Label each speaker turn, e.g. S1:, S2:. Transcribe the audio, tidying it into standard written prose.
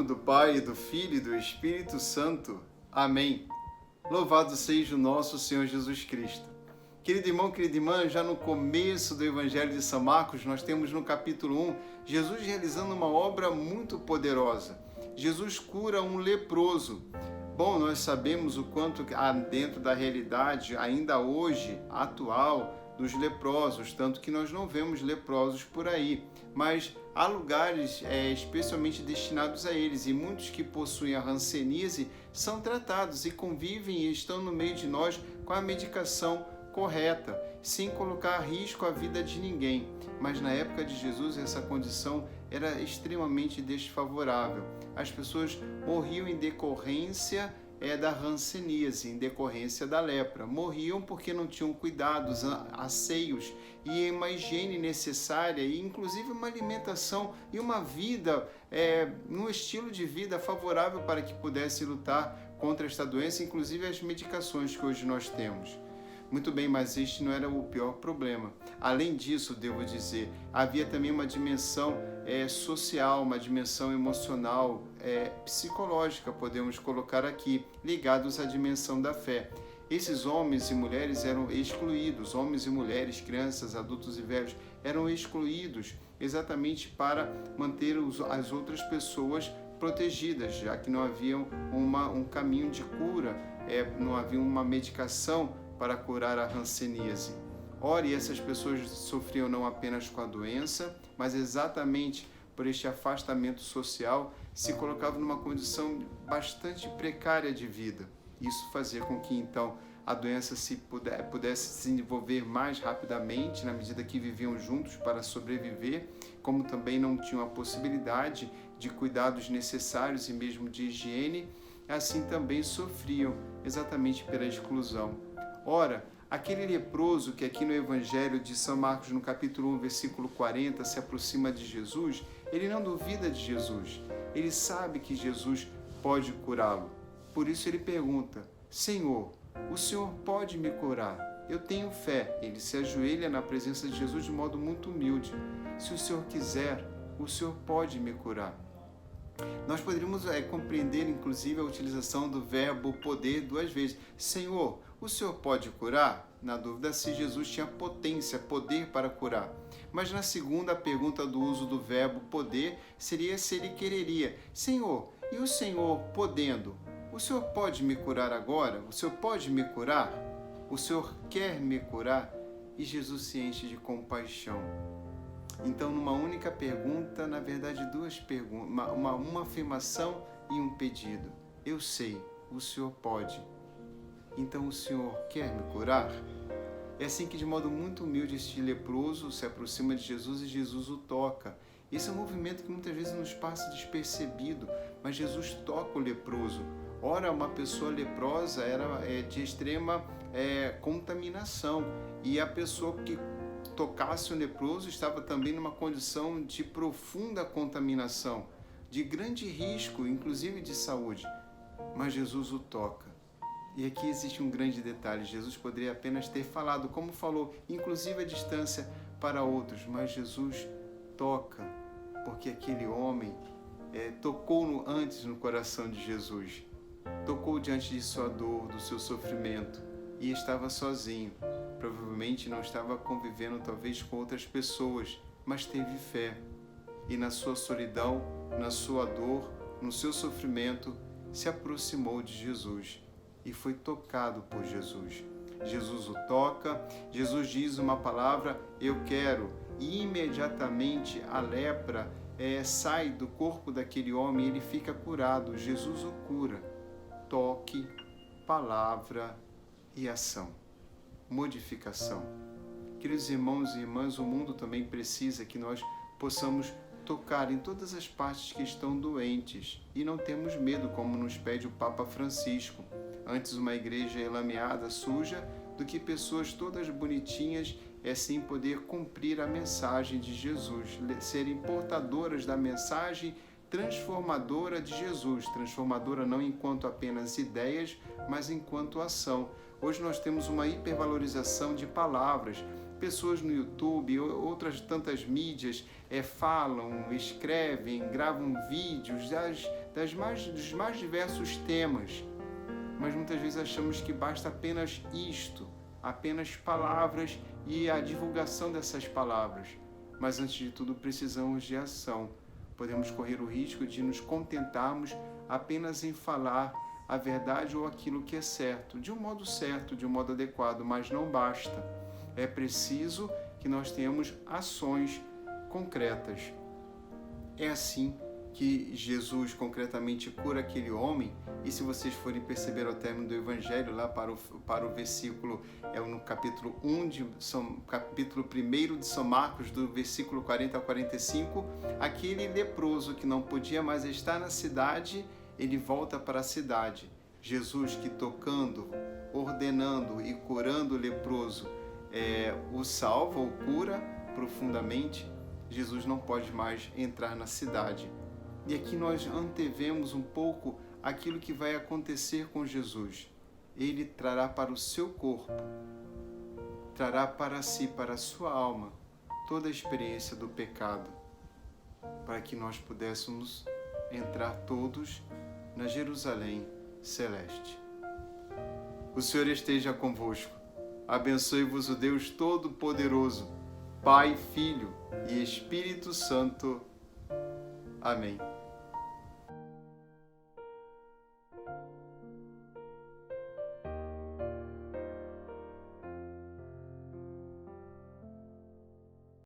S1: nome do Pai, do Filho e do Espírito Santo. Amém. Louvado seja o nosso Senhor Jesus Cristo. Querido irmão, querida irmã, já no começo do Evangelho de São Marcos, nós temos no capítulo 1, Jesus realizando uma obra muito poderosa. Jesus cura um leproso. Bom, nós sabemos o quanto há dentro da realidade, ainda hoje, atual, dos leprosos, tanto que nós não vemos leprosos por aí, mas há lugares especialmente destinados a eles, e muitos que possuem a hanseníase são tratados e convivem e estão no meio de nós com a medicação correta, sem colocar a risco a vida de ninguém. Mas na época de Jesus essa condição era extremamente desfavorável. As pessoas morriam em decorrência da hanseníase, em decorrência da lepra. Morriam porque não tinham cuidados, asseios e uma higiene necessária, e inclusive uma alimentação e uma vida, um estilo de vida favorável para que pudesse lutar contra esta doença, inclusive as medicações que hoje nós temos. Muito bem, mas este não era o pior problema. Além disso, devo dizer, havia também uma dimensão social, uma dimensão emocional, psicológica, podemos colocar aqui, ligados à dimensão da fé. Esses homens e mulheres eram excluídos, homens e mulheres, crianças, adultos e velhos, eram excluídos exatamente para manter as outras pessoas protegidas, já que não havia um caminho de cura, não havia uma medicação para curar a hanseníase. Ora, e essas pessoas sofriam não apenas com a doença, mas exatamente por este afastamento social, se colocavam numa condição bastante precária de vida. Isso fazia com que, então, a doença pudesse se desenvolver mais rapidamente, na medida que viviam juntos para sobreviver, como também não tinham a possibilidade de cuidados necessários e mesmo de higiene, assim também sofriam exatamente pela exclusão. Ora, aquele leproso que aqui no Evangelho de São Marcos, no capítulo 1, versículo 40, se aproxima de Jesus, ele não duvida de Jesus. Ele sabe que Jesus pode curá-lo. Por isso ele pergunta: Senhor, o Senhor pode me curar? Eu tenho fé. Ele se ajoelha na presença de Jesus de modo muito humilde. Se o Senhor quiser, o Senhor pode me curar. Nós poderíamos compreender, inclusive, a utilização do verbo poder duas vezes. Senhor, o Senhor pode curar? Na dúvida se Jesus tinha potência, poder para curar. Mas na segunda pergunta do uso do verbo poder seria se ele quereria. Senhor, e o Senhor podendo? O Senhor pode me curar agora? O Senhor pode me curar? O Senhor quer me curar? E Jesus se enche de compaixão. Então, numa única pergunta, na verdade, duas perguntas, uma afirmação e um pedido. Eu sei, o Senhor pode. Então, o Senhor quer me curar? É assim que, de modo muito humilde, este leproso se aproxima de Jesus e Jesus o toca. Esse é um movimento que muitas vezes nos passa despercebido, mas Jesus toca o leproso. Ora, uma pessoa leprosa era de extrema contaminação, e a pessoa que tocasse o leproso estava também numa condição de profunda contaminação, de grande risco, inclusive de saúde. Mas Jesus o toca. E aqui existe um grande detalhe: Jesus poderia apenas ter falado, como falou, inclusive à distância para outros, mas Jesus toca, porque aquele homem tocou antes no coração de Jesus, tocou diante de sua dor, do seu sofrimento, e estava sozinho. Provavelmente não estava convivendo talvez com outras pessoas, mas teve fé. E na sua solidão, na sua dor, no seu sofrimento, se aproximou de Jesus e foi tocado por Jesus. Jesus o toca, Jesus diz uma palavra: eu quero, e imediatamente a lepra sai do corpo daquele homem e ele fica curado. Jesus o cura. Toque, palavra e ação. Modificação. Queridos irmãos e irmãs, o mundo também precisa que nós possamos tocar em todas as partes que estão doentes, e não temos medo, como nos pede o Papa Francisco. Antes uma igreja lameada, suja, do que pessoas todas bonitinhas, sem poder cumprir a mensagem de Jesus, serem portadoras da mensagem transformadora de Jesus, transformadora não enquanto apenas ideias, mas enquanto ação. Hoje nós temos uma hipervalorização de palavras, pessoas no YouTube, outras tantas mídias falam, escrevem, gravam vídeos dos mais diversos temas, mas muitas vezes achamos que basta apenas isto, apenas palavras e a divulgação dessas palavras. Mas antes de tudo precisamos de ação. Podemos correr o risco de nos contentarmos apenas em falar a verdade ou aquilo que é certo, de um modo adequado, mas não basta. É preciso que nós tenhamos ações concretas. É assim que Jesus concretamente cura aquele homem, e se vocês forem perceber ao término do Evangelho, lá para o versículo, no capítulo 1 capítulo 1 de São Marcos, do versículo 40 ao 45, aquele leproso que não podia mais estar na cidade, ele volta para a cidade. Jesus, que tocando, ordenando e curando o leproso, o salva, o cura profundamente. Jesus não pode mais entrar na cidade. E aqui nós antevemos um pouco aquilo que vai acontecer com Jesus. Ele trará para o seu corpo, trará para si, para a sua alma, toda a experiência do pecado, para que nós pudéssemos entrar todos na Jerusalém celeste. O Senhor esteja convosco. Abençoe-vos o Deus Todo-Poderoso, Pai, Filho e Espírito Santo. Amém.